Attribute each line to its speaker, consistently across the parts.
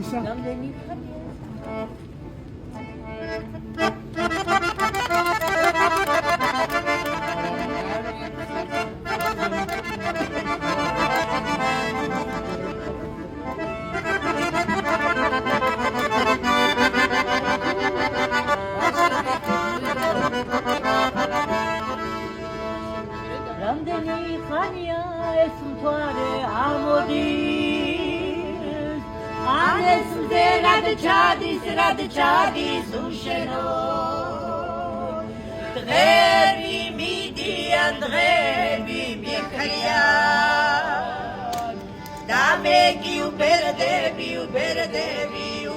Speaker 1: ისა
Speaker 2: რამდენი რამდენი ხანია ეს მთვარე ამოდის ან ეს მზერად ჩადის უშენო დღები მიდიან დღები მიქრიან და მე კი უბერდები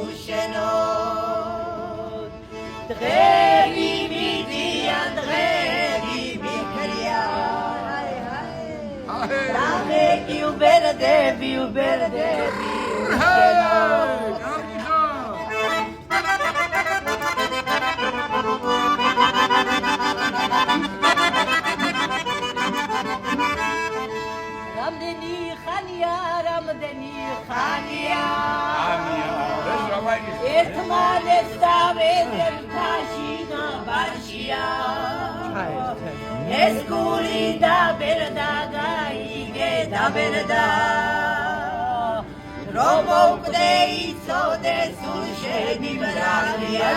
Speaker 2: უშენო დღები მიდიან დღები Dame uberdები რამდენი ხანია ერთმანეთს დავედებ თაში და ბარშია ეს გული დაბერდა გაიგე დაბერდა რომ მოვკვდე იცოდეს სულ შენი ბრალია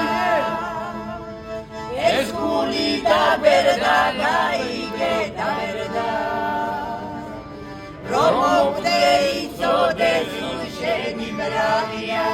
Speaker 2: ეს გული დაბერდა გაიგე დაბერდა რომ მოვკვდე იცოდეს სულ შენი ბრალია